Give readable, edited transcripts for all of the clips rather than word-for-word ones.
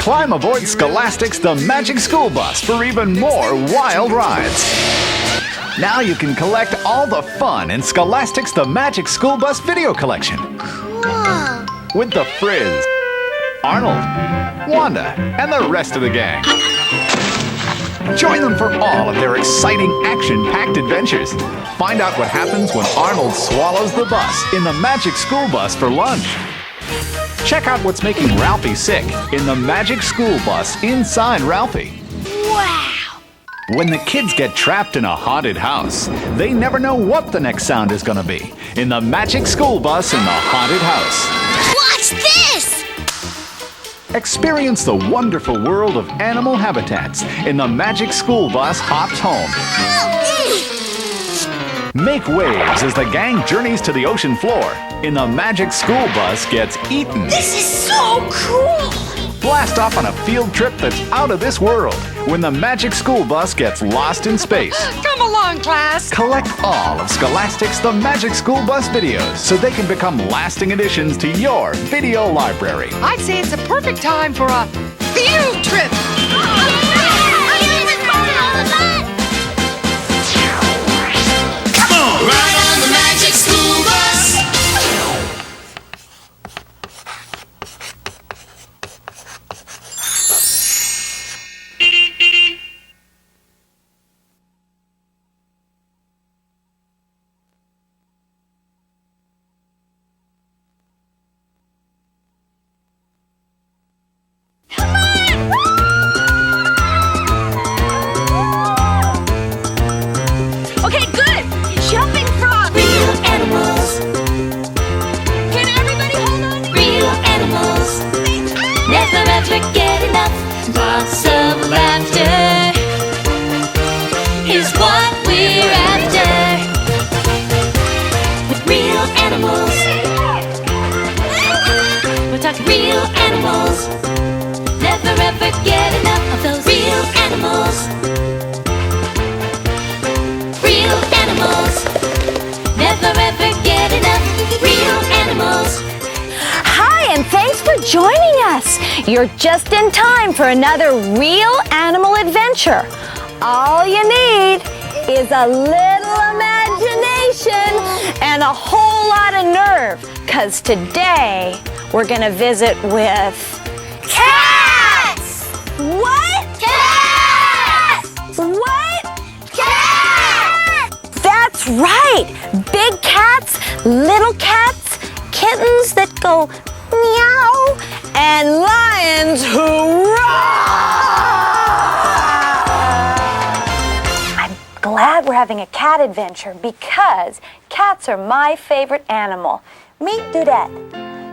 Climb aboard Scholastic's The Magic School Bus for even more wild rides. Now you can collect all the fun in Scholastic's The Magic School Bus video collection. Cool. With the Frizz, Arnold, Wanda, and the rest of the gang. Join them for all of their exciting action-packed adventures. Find out what happens when Arnold swallows the bus in the Magic School Bus for lunch. Check out what's making Ralphie sick in the Magic School Bus inside Ralphie. Wow. When the kids get trapped in a haunted house, they never know what the next sound is going to be in the Magic School Bus in the haunted house. Watch this! Experience the wonderful world of animal habitats in the Magic School Bus Hops Home. Make waves as the gang journeys to the ocean floor in the Magic School Bus Gets Eaten. This is so cool! Blast off on a field trip that's out of this world when the Magic School Bus gets lost in space. Come along, class. Collect all of Scholastic's The Magic School Bus videos so they can become lasting additions to your video library. I'd say it's a perfect time for a field trip. Come on, ride on the Magic School Bus. Okay, good. Jumping frog. Real animals, Can everybody hold on? real animals. Never ever get enough. Lots of laughter is what we're after. With real animals, we're talking real animals. Never ever get enough of those real animals. Real animals. Never ever get enough. Real animals. Hi, and thanks for joining us. You're just in time for another real animal adventure. All you need is a little imagination and a whole lot of nerve, because today we're going to visit with cats! What? Cats! What? Cats! That's right! Big cats, little cats, kittens that go meow, and lions who roar! I'm glad we're having a cat adventure because cats are my favorite animal. Meet Dudette.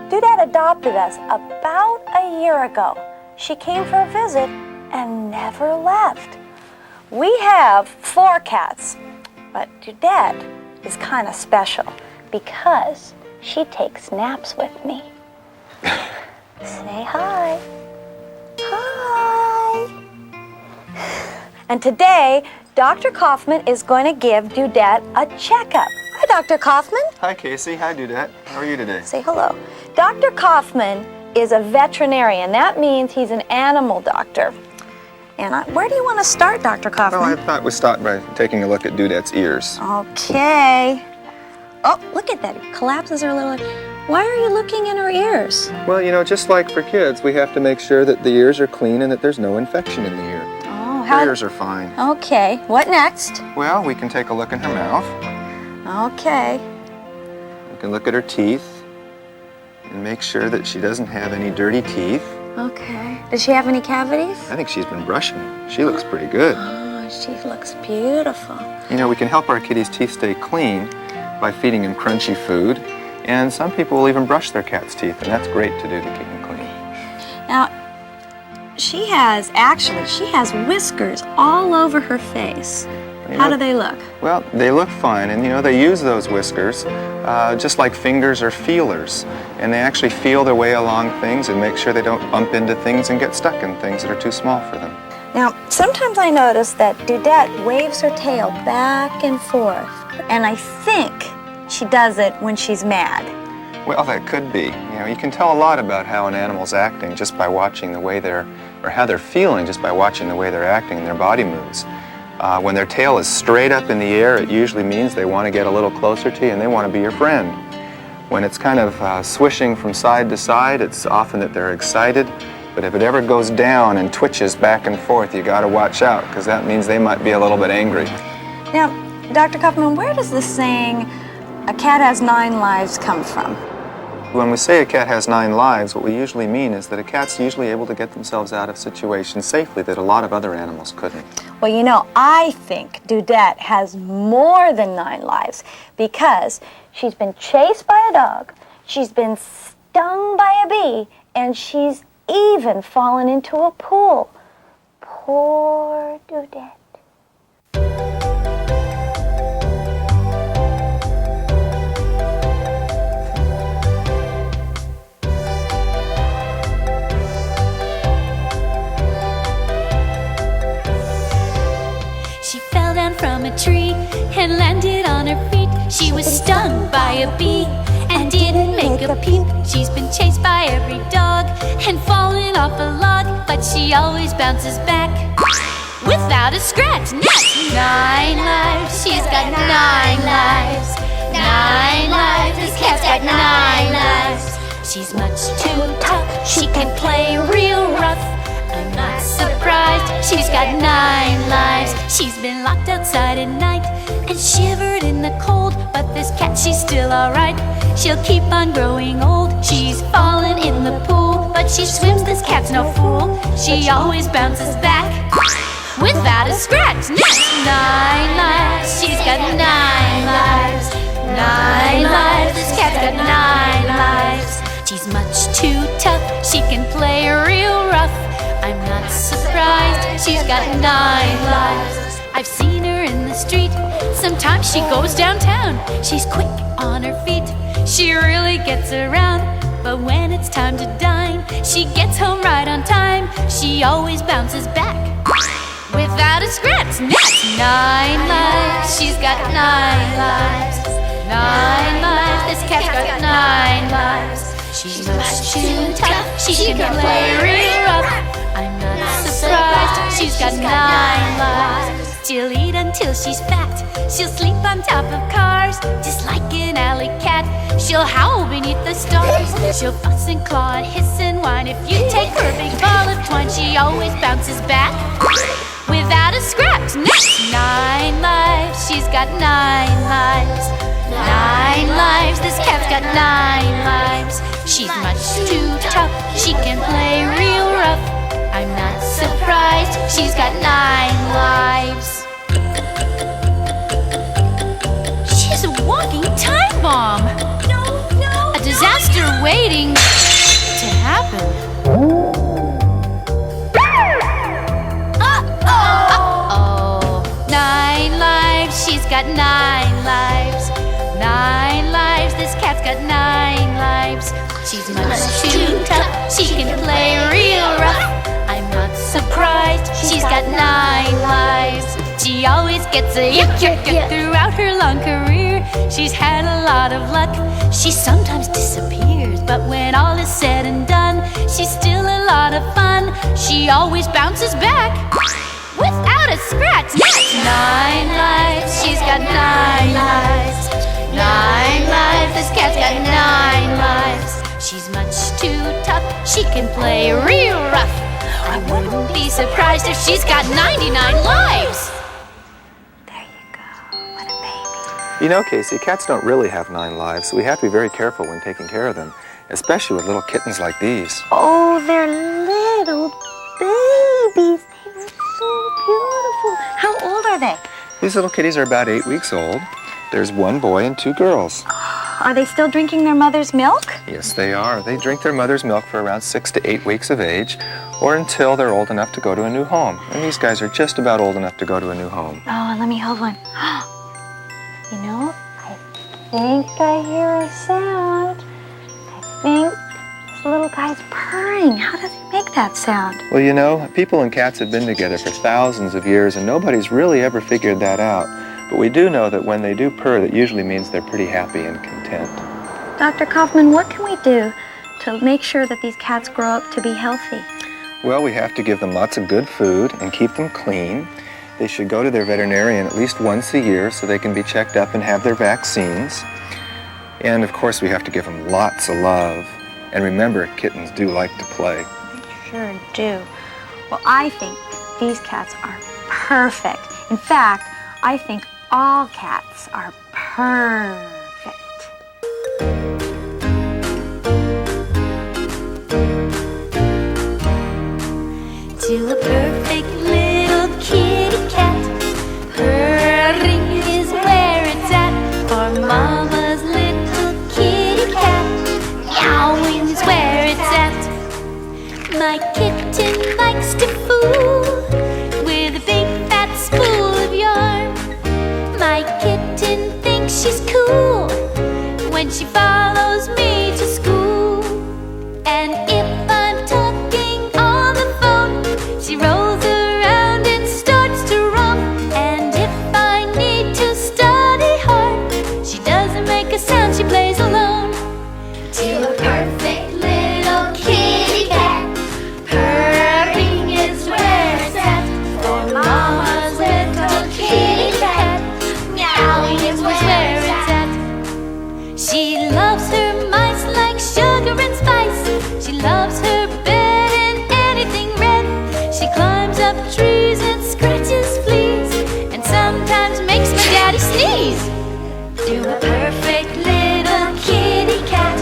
Dudette adopted us about a year ago. She came for a visit and never left. We have 4 cats, but Dudette is kind of special because she takes naps with me. Say hi. Hi. And today, Dr. Kaufman is going to give Dudette a checkup. Hi, Dr. Kaufman. Hi, Casey. Hi, Dudette. How are you today? Say hello. Dr. Kaufman is a veterinarian. That means he's an animal doctor. And where do you want to start, Dr. Kaufman? Well, I thought we'd start by taking a look at Dudette's ears. Okay. Oh, look at that. It collapses her little... Why are you looking in her ears? Well, you know, just like for kids, we have to make sure that the ears are clean and that there's no infection in the ear. Oh, Her ears are fine. Okay. What next? Well, we can take a look in her mouth. Okay. We can look at her teeth and make sure that she doesn't have any dirty teeth. Okay. Does she have any cavities? I think she's been brushing. She looks pretty good. Oh, she looks beautiful. You know, we can help our kitties' teeth stay clean by feeding them crunchy food. And some people will even brush their cat's teeth, and that's great to do to keep them clean. Now, she has whiskers all over her face. How do they look? Well, they look fine, and you know, they use those whiskers just like fingers or feelers, and they actually feel their way along things and make sure they don't bump into things and get stuck in things that are too small for them. Now, sometimes I notice that Dudette waves her tail back and forth, and I think she does it when she's mad. Well, that could be. You can tell a lot about how an animal's acting just by watching the way or how they're feeling just by watching the way they're acting and their body moves. When their tail is straight up in the air, it usually means they want to get a little closer to you and they want to be your friend. When it's kind of swishing from side to side, it's often that they're excited. But if it ever goes down and twitches back and forth, you got to watch out, because that means they might be a little bit angry. Now, Dr. Kaufman, where does the saying, "a cat has 9 lives," come from? When we say a cat has 9 lives, what we usually mean is that a cat's usually able to get themselves out of situations safely that a lot of other animals couldn't. Well, I think Dudette has more than 9 lives because she's been chased by a dog, she's been stung by a bee, and she's even fallen into a pool. Poor Dudette. She fell down from a tree and landed on her feet. She was stung by a bee and didn't make a peep. She's been chased by every dog and fallen off a log, but she always bounces back without a scratch. 9 lives, she's got 9 lives. 9 lives, this cat's got 9 lives. She's much too tough, she can play real rough. I'm not surprised, she's got 9 lives. She's been locked outside at night and shivered in the cold, but this cat, she's still alright. She'll keep on growing old. She's fallen in the pool, but she swims, this cat's no fool. She always bounces back without a scratch. 9 lives, she's got 9 lives. 9 lives, this cat's got 9 lives. She's much too tough, she can play real rough. I'm not surprised, she's got 9 lives. I've seen her in the street, sometimes she goes downtown. She's quick on her feet, she really gets around. But when it's time to dine, she gets home right on time. She always bounces back without a scratch. 9 lives, she's got 9 lives. 9 lives, this cat's got 9 lives. She's much too tough, she can play real rough. I'm not surprised, she's got 9 lives. She'll eat until she's fat, she'll sleep on top of cars, just like an alley cat. She'll howl beneath the stars, she'll fuss and claw and hiss and whine. If you take her big ball of twine, she always bounces back without a scratch. 9 lives, she's got 9 lives. 9 lives, this cat's got 9 lives. She's much too tough, she can play real rough. I'm not surprised, she's got 9 lives. She's a walking time bomb. No. A disaster waiting to happen. Uh-oh. 9 lives, she's got 9 lives. 9 lives, this cat's got 9 lives. She's much too tough, she can play real rough. I'm not surprised, she's got 9 lives. She always gets a yuck throughout her long career. She's had a lot of luck, she sometimes disappears, but when all is said and done, she's still a lot of fun. She always bounces back without a scratch. 9 lives, she's got 9 lives. 9 lives, this cat's got 9 lives. She's much too tough, she can play real rough. I wouldn't be surprised if she's got 99 lives. There you go. What a baby. Casey, cats don't really have 9 lives, so we have to be very careful when taking care of them, especially with little kittens like these. Oh, they're little babies. They're so beautiful. How old are they? These little kitties are about 8 weeks old. There's 1 boy and 2 girls. Are they still drinking their mother's milk? Yes, they are. They drink their mother's milk for around 6 to 8 weeks of age, or until they're old enough to go to a new home. And these guys are just about old enough to go to a new home. Oh, let me hold one. I think I hear a sound. I think this little guy's purring. How does he make that sound? Well, people and cats have been together for thousands of years, and nobody's really ever figured that out. But we do know that when they do purr, that usually means they're pretty happy and content. Dr. Kaufman, what can we do to make sure that these cats grow up to be healthy? Well, we have to give them lots of good food and keep them clean. They should go to their veterinarian at least once a year so they can be checked up and have their vaccines. And of course, we have to give them lots of love. And remember, kittens do like to play. They sure do. Well, I think these cats are perfect. In fact, I think all cats are perfect. To a perfect little kitty cat, purring is where it's at. For Mama's little kitty cat, meowing is where it's at. My kitten likes to fool with a big fat spool of yarn. My kitten thinks she's cool when she follows me to school. And if I'm talking on the phone, she rolls around and starts to romp. And if I need to study hard, she doesn't make a sound, she plays alone. To a perfect little kitty cat, purring is where it's at. For Mama's little kitty cat, meowing is where it's at. She loves her mice like sugar and spice. She loves her bed and anything red. She climbs up trees and scratches fleas, and sometimes makes my daddy sneeze. To a perfect little kitty cat,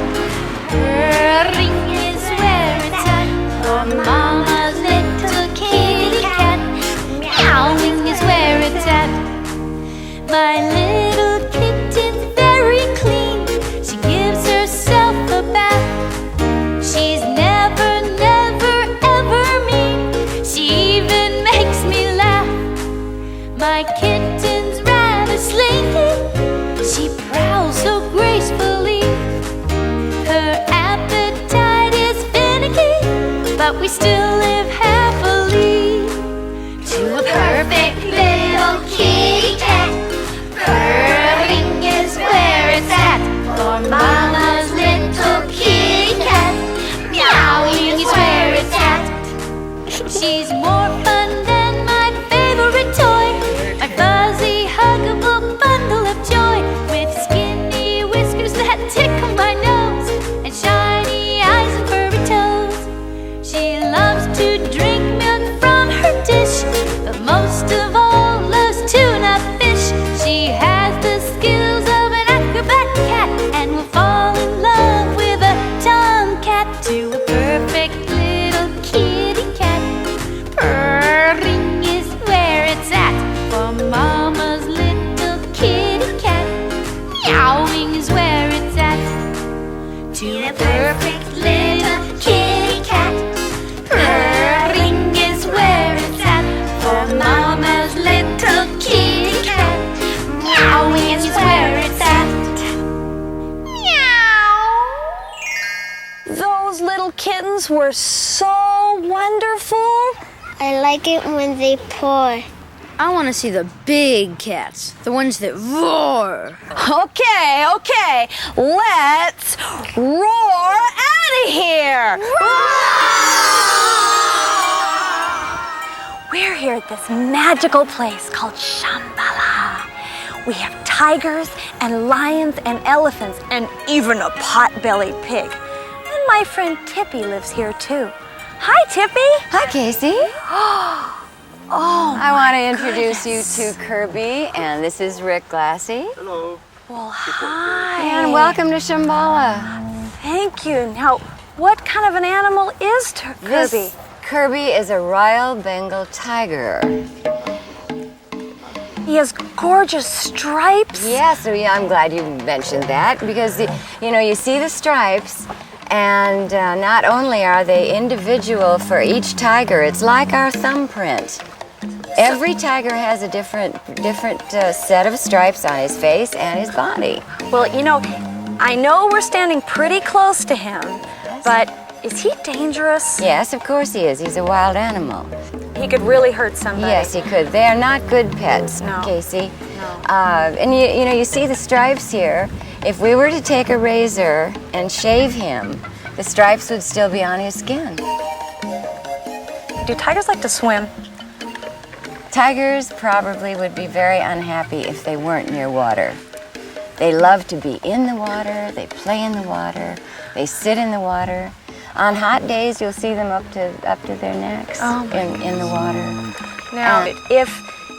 purring is where it's at. For Mama's little kitty cat, meowing is where it's at. My little kitten's very clean. She gives herself a bath. She's never, never, ever mean. She even makes me laugh. My kitten's rather slinky. She prowls so gracefully. Her appetite is finicky, but we still live happily. To a perfect little kitty cat, purring is where it's at. For Mama's little kitty cat, meowing is where it's at. She's more fun than my favorite toy, my fuzzy, huggable bundle of joy, with skinny whiskers that tickle my nose, and shiny eyes and furry toes. She loves to drink milk from her dish, but most of all loves tuna fish. She has the skills of an acrobat cat, and will fall in love with a tomcat. To a perfect little kitty cat, purring is where it's at. For Mama's little kitty cat, meowing is where it's at. To a perfect little kitty cat, purring is where it's at. For Mama's little kitty cat, meowing is where it's at. Meow. Those little kittens were so wonderful. I like it when they purr. I want to see the big cats, the ones that roar. Okay, let's roar out of here. We're here at this magical place called Shambhala. We have tigers and lions and elephants and even a pot-bellied pig. And my friend Tippy lives here too. Hi, Tippy. Hi, Casey. Oh, I want to introduce you to Kirby, and this is Rick Glassy. Hello. well, hi. And welcome to Shambhala. Thank you. Now, what kind of an animal is Kirby? This Kirby is a Royal Bengal tiger. He has gorgeous stripes. Yeah, so I'm glad you mentioned that because, you see the stripes, and not only are they individual for each tiger, it's like our thumbprint. Every tiger has a different set of stripes on his face and his body. Well, I know we're standing pretty close to him, but is he dangerous? Yes, of course he is. He's a wild animal. He could really hurt somebody. Yes, he could. They are not good pets, No. Casey. No. And you see the stripes here, If we were to take a razor and shave him, the stripes would still be on his skin. Do tigers like to swim? Tigers probably would be very unhappy if they weren't near water. They love to be in the water, they play in the water, they sit in the water. On hot days, you'll see them up to their necks in the water. Now, if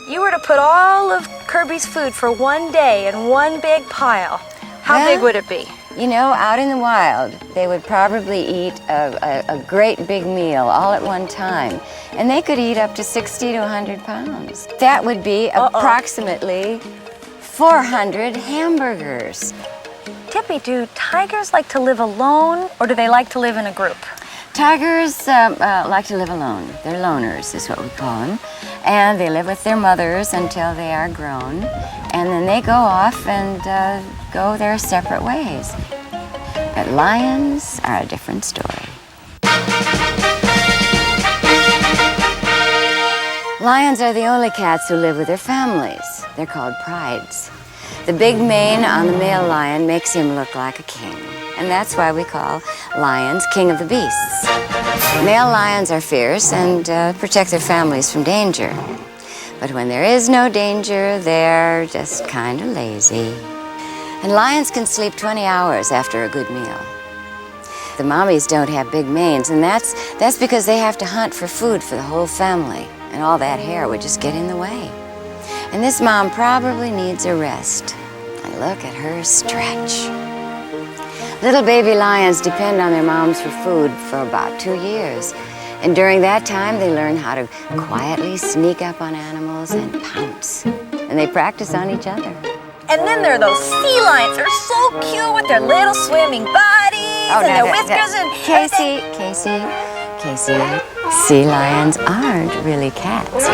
you were to put all of Kirby's food for one day in one big pile, how big would it be? You know, out in the wild, they would probably eat a great big meal all at one time. And they could eat up to 60 to 100 pounds. That would be approximately 400 hamburgers. Tippy, do tigers like to live alone or do they like to live in a group? Tigers like to live alone. They're loners, is what we call them. And they live with their mothers until they are grown. And then they go off and go their separate ways. But lions are a different story. Lions are the only cats who live with their families. They're called prides. The big mane on the male lion makes him look like a king. And that's why we call lions king of the beasts. Male lions are fierce and protect their families from danger. But when there is no danger, they're just kind of lazy. And lions can sleep 20 hours after a good meal. The mommies don't have big manes, and that's because they have to hunt for food for the whole family, and all that hair would just get in the way. And this mom probably needs a rest. And look at her stretch. Little baby lions depend on their moms for food for about 2 years. And during that time, they learn how to quietly sneak up on animals and pounce. And they practice on each other. And then there are those sea lions. They're so cute with their little swimming bodies and their whiskers and Casey, sea lions aren't really cats, you know.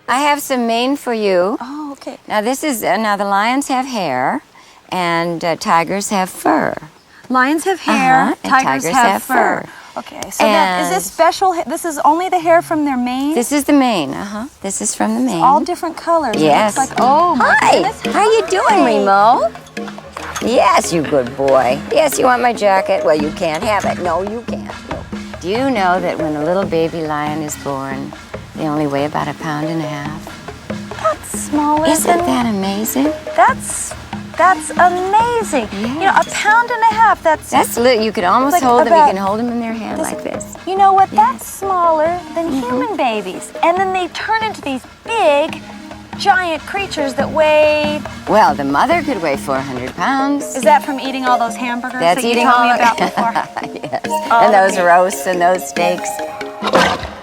I have some mane for you. Oh, okay. Now the lions have hair, and tigers have fur. Lions have hair, and tigers have fur. Okay, so is this special? This is only the hair from their mane? This is the mane, This is from the mane. All different colors. Yes. It looks like, oh my goodness. How you doing, Remo? Yes, you good boy. Yes, you want my jacket? Well, you can't have it. No, you can't. No. Do you know that when a little baby lion is born, they only weigh about 1.5 pounds? That's smaller Isn't that amazing? That's amazing. Yes. You know, 1.5 pounds, That's little. You could almost like hold them. about You can hold them in their hand like this. You know what? That's smaller than human babies. And then they turn into these big, giant creatures that weigh... Well, the mother could weigh 400 pounds. Is that from eating all those hamburgers That's that you eating told all me about before? Yes. And those roasts and those steaks.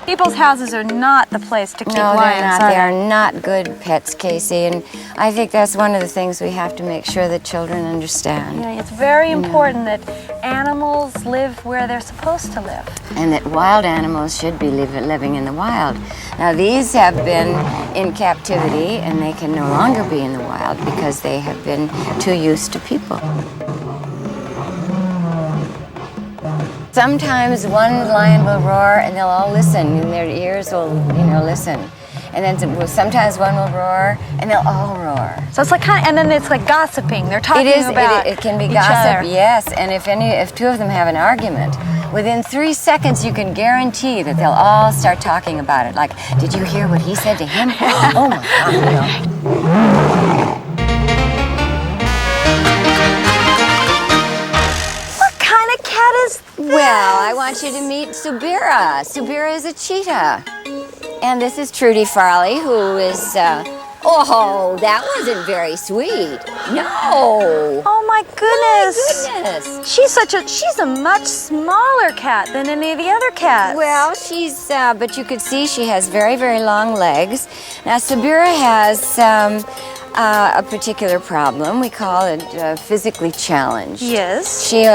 People's houses are not the place to keep No, lions, they're not. are They are not good pets, Casey. And I think that's one of the things we have to make sure that children understand. Yeah, it's very important that animals live where they're supposed to live. And that wild animals should be living in the wild. Now, these have been in captivity, and they can no longer be in the wild because they have been too used to people. Sometimes one lion will roar and they'll all listen, and their ears will, listen. And then sometimes one will roar and they'll all roar. So it's like and then it's like gossiping. They're talking about it can be each gossip, other. yes. And if two of them have an argument, within 3 seconds you can guarantee that they'll all start talking about it. Like, did you hear what he said to him? Oh my God, Well, I want you to meet Subira. Subira is a cheetah. And this is Trudy Farley, who is, oh, that wasn't very sweet. No. Oh my goodness. My goodness. She's a much smaller cat than any of the other cats. Well, she's, but you could see she has very, very long legs. Now, Subira has, a particular problem. We call it physically challenged. Yes. She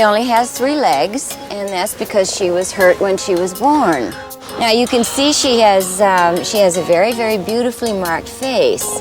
only has 3 legs, and that's because she was hurt when she was born. Now you can see she has a very, very beautifully marked face,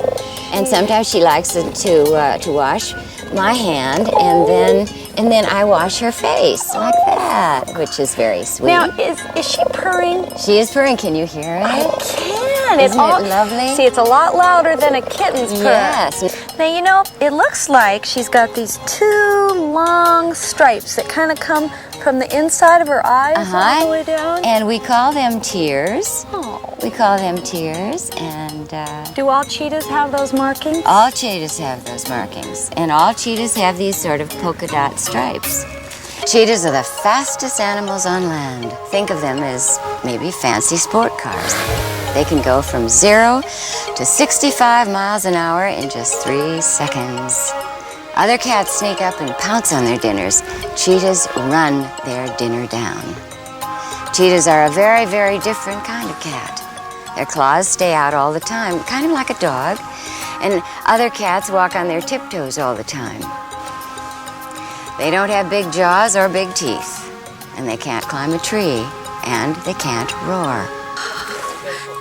and sometimes she likes to wash my hand, and then I wash her face like that, which is very sweet. Now is she purring? She is purring. Can you hear it? I can. can. Isn't it lovely? See, it's a lot louder than a kitten's purr. Yes. Now, you know, it looks like she's got these two long stripes that kind of come from the inside of her eyes all the way down. And we call them tears. Oh. We call them tears, and Do all cheetahs have those markings? all cheetahs have those markings, and all cheetahs have these sort of polka dot stripes. Cheetahs are the fastest animals on land. Think of them as maybe fancy sport cars. They can go from 0 to 65 miles an hour in just 3 seconds. Other cats sneak up and pounce on their dinners. Cheetahs run their dinner down. Cheetahs are a very, very different kind of cat. Their claws stay out all the time, kind of like a dog, and other cats walk on their tiptoes all the time. They don't have big jaws or big teeth, and they can't climb a tree, and they can't roar.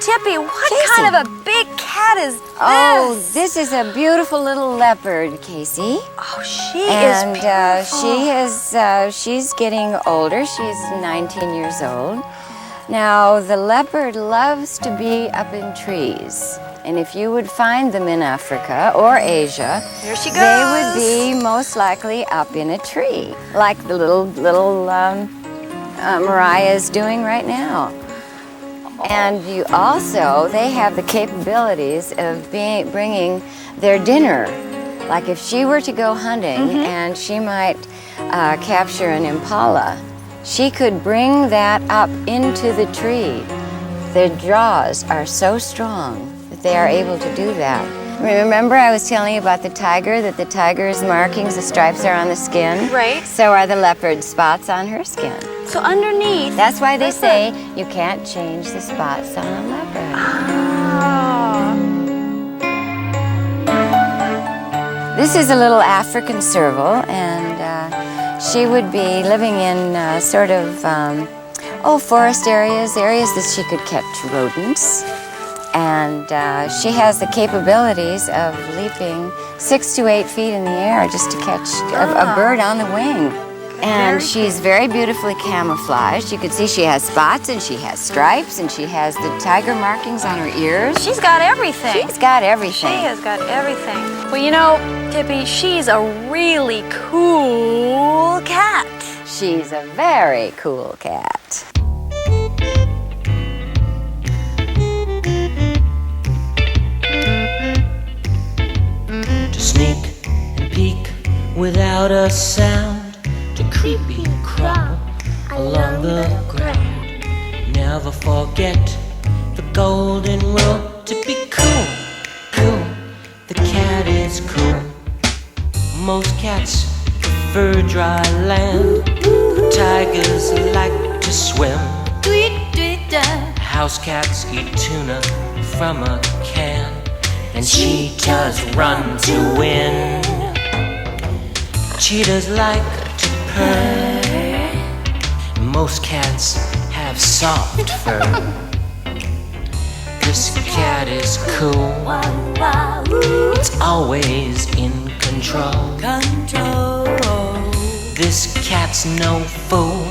Tippy, what Casey. kind of a big cat is this? Oh, this is a beautiful little leopard, Casey. Oh, she And is beautiful. she's getting older. She's 19 years old. Now, the leopard loves to be up in trees. And if you would find them in Africa or Asia, Here she they goes. would be most likely up in a tree, like the little Mariah is doing right now. And you also, they have the capabilities of bringing their dinner. Like if she were to go hunting and she might capture an impala, she could bring that up into the tree. Their jaws are so strong that they are able to do that. Remember I was telling you about the tiger, that the tiger's markings, the stripes are on the skin? Right. So are the leopard spots on her skin. So underneath. That's why they say you can't change the spots on a leopard. This is a little African serval, and she would be living in forest areas that she could catch rodents. And she has the capabilities of leaping 6 to 8 feet in the air just to catch a bird on the wing. And she's very beautifully camouflaged. You can see she has spots and she has stripes and she has the tiger markings on her ears. She's got everything. She's got everything. She has got everything. Well, you know, Tippy, she's a really cool cat. She's a very cool cat. To sneak and peek without a sound, to creepy crawl along the ground. Never forget the golden rule, to be cool, cool. The cat is cool. Most cats prefer dry land. Tigers like to swim. House cats eat tuna from a can. And cheetahs run to win. Cheetahs like to purr. Most cats have soft fur. This cat is cool. It's always in control. This cat's no fool.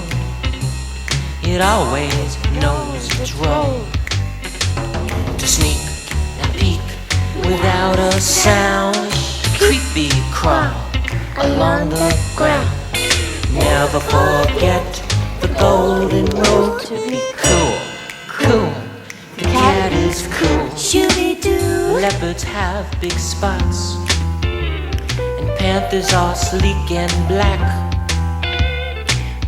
It always knows its role. To sneak and peek without a sound, creepy crawl along the ground. Never forget the golden rule, to be cool, cool. The cat is cool. Leopards have big spots, and panthers are sleek and black.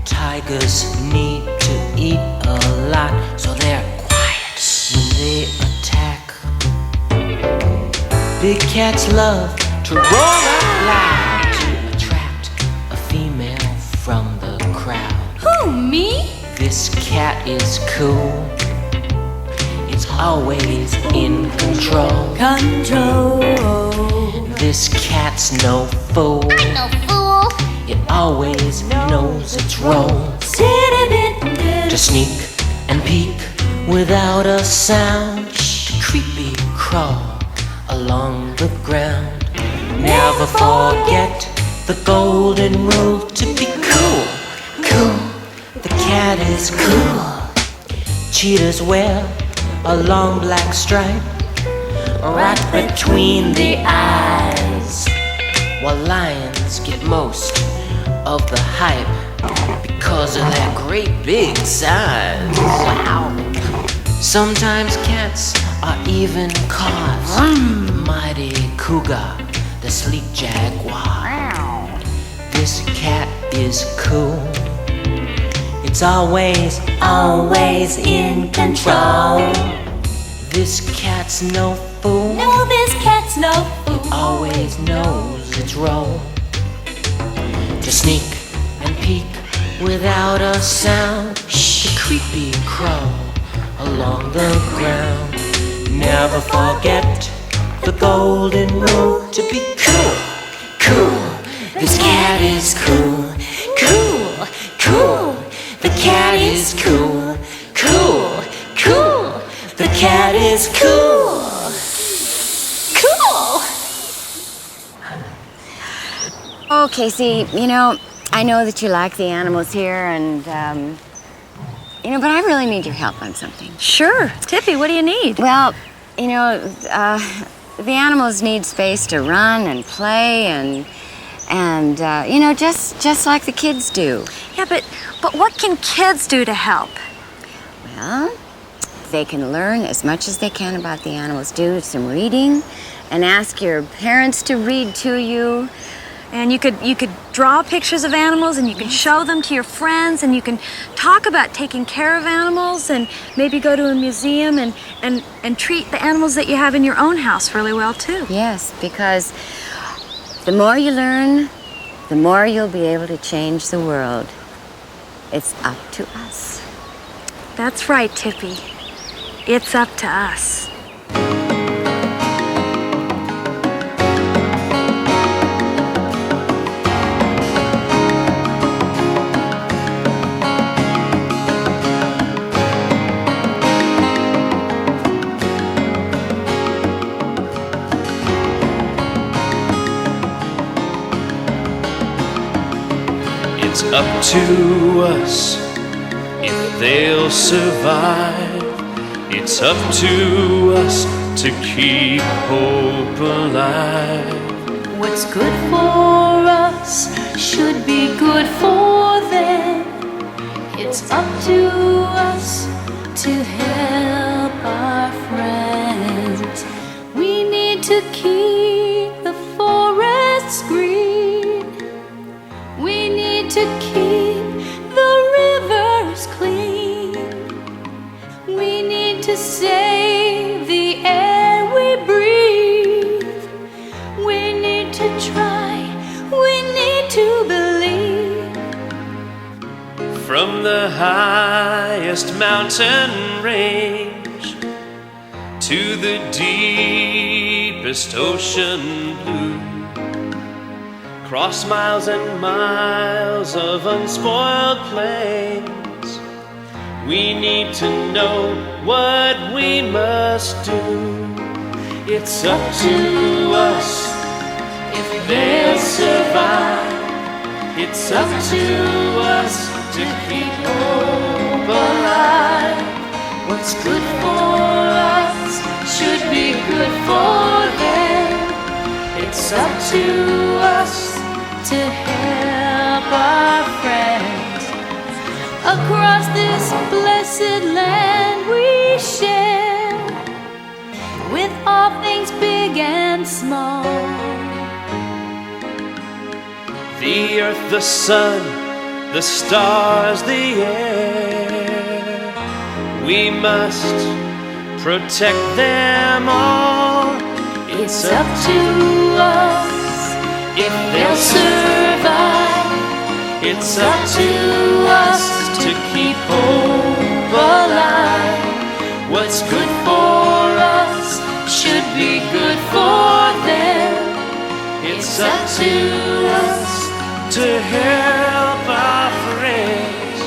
Tigers need to eat a lot, so they're quiet when they attack. Big cats love to roar out loud to attract a female from the crowd. Who, me? This cat is cool. It's always in control. This cat's no fool. I'm no fool. It always knows its role. To sneak and peek without a sound, creepy crawl along the ground. Never forget the golden rule, to be cool, cool. The cat is cool. Cheetahs wear a long black stripe right between the eyes, while lions get most of the hype because of their great big size. Wow. Sometimes cats are even caught. The mighty cougar, the sleek jaguar. This cat is cool. It's always in control. This cat's no fool. No, this cat's no fool. It always knows its role. To sneak and peek without a sound. To creepy crawl along the ground. Never forget the golden rule to be cool, cool. This cat is cool, cool, cool. The cat is cool, cool, cool. The cat is cool, Cool! Oh, Casey, I know that you like the animals here, and, but I really need your help on something. Sure. Tippy, what do you need? Well, the animals need space to run and play and just like the kids do. Yeah, but what can kids do to help? Well, they can learn as much as they can about the animals. Do some reading and ask your parents to read to you. And you could draw pictures of animals and you can show them to your friends and you can talk about taking care of animals and maybe go to a museum and treat the animals that you have in your own house really well too. Yes, because the more you learn, the more you'll be able to change the world. It's up to us. That's right, Tippy. It's up to us. It's up to us if they'll survive. It's up to us to keep hope alive. What's good for us should be good for them. It's up to us to help our friends. We need to keep the forests green. We need to keep the rivers clean. We need to save the air we breathe. We need to try, we need to believe. From the highest mountain range to the deepest ocean blue, cross miles and miles of unspoiled plains, we need to know what we must do. It's up to us if they'll survive. It's up to us to keep hope alive. What's good for us should be good for them. It's up to us to help our friends. Across this blessed land we share, with all things big and small. The earth, the sun, the stars, the air, we must protect them all. It's up to us if they'll survive. It's up to us to keep hope alive. What's good for us should be good for them. It's up to us to help our friends.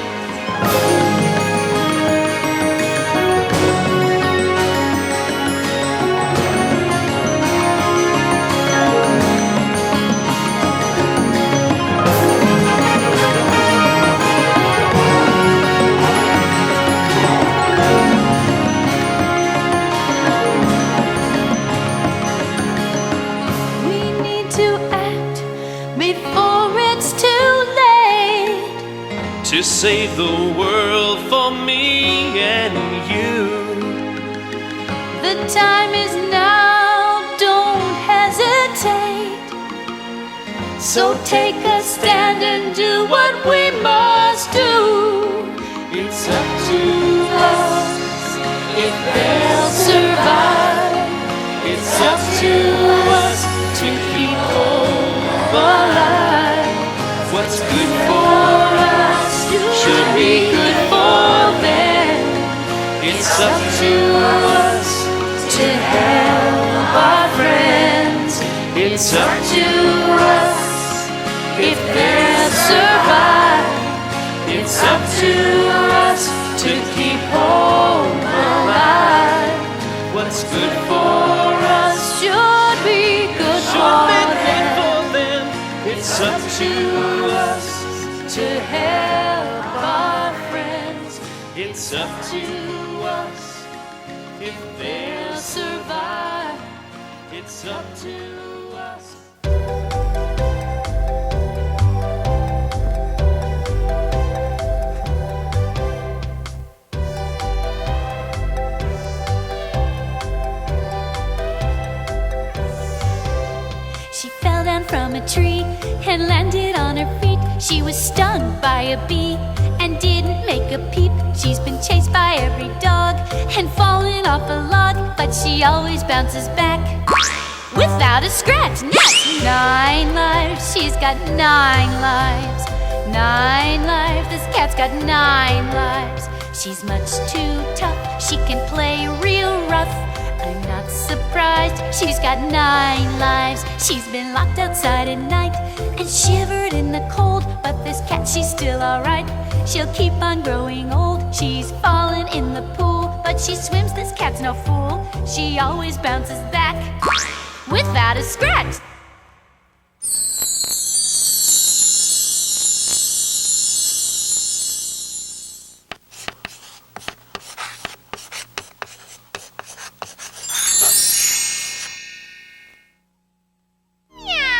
to save the world for me and you. The time is now, don't hesitate. So take a stand and do what we must do. It's up to us if they'll survive. It's up to us to keep hope alive. What's good for us should be good for them. It's up to us to help our friends. It's up to us if they'll survive. It's up to us to keep hope alive. What's good for us Should be good should be for good them. for them. It's up to us To help our friends. It's up to us if they'll survive. It's up to us. She fell down from a tree and landed on her feet. She was stung by a bee and didn't make a peep. She's been chased by every dog and fallen off a log, but she always bounces back without a scratch. That's 9 lives. She's got 9 lives. 9 lives. This cat's got 9 lives. She's much too tough. She can play real rough. I'm not surprised. She's got 9 lives. She's been locked outside at night and shivered in the cold, but this cat, she's still alright. She'll keep on growing old. She's fallen in the pool, but she swims. This cat's no fool. She always bounces back without a scratch.